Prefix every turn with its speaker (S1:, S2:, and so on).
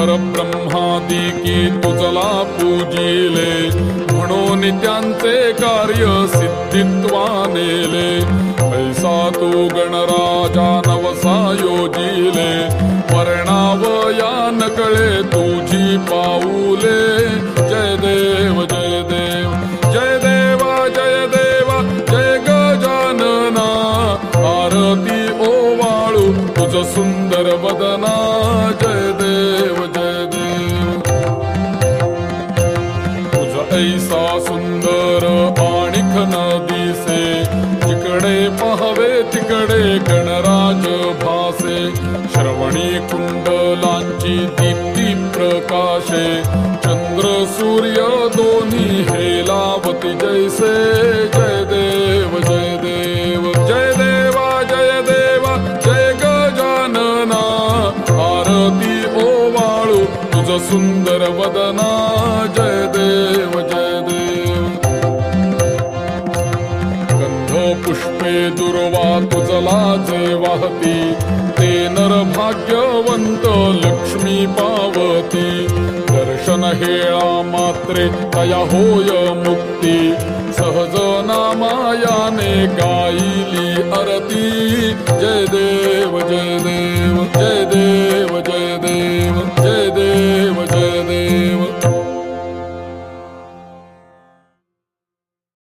S1: परब्रह्मादिकी तुझला पूजिले, म्हणून त्यांचे कार्य सिद्धित्वानेले. ऐसा तू गणराजा नवसा योजिले, वर्णावया नकळे तुझी पाऊले. जय देव जय देव जय देवा जय देवा जय गजानना. आरती ओवाळू तुझ सुंदर वदना. जय देव जय देव. तुझ ऐसा सुंदर आणिख न दिसे, जिकडे पाहावे तिकडे गणराज भासे. श्रवणी कुंडलांची दीप्ती प्रकाशे, चंद्र सूर्य दोन्ही हेलावती जैसे. जय देव जय देव जय देवा जय देवा जय गजानना. आरती ओवाळू तुझ सुंदर वदना. जय देव जय देव. गंध पुष्पे दुर्वा तुझला जे वाहती, ते नर भाग्यवंत लक्ष्मी पावती. दर्शन हेळा मात्रे तया होय मुक्ती, सहज नामायाने गायली आरती. जय देव जय देव जय देव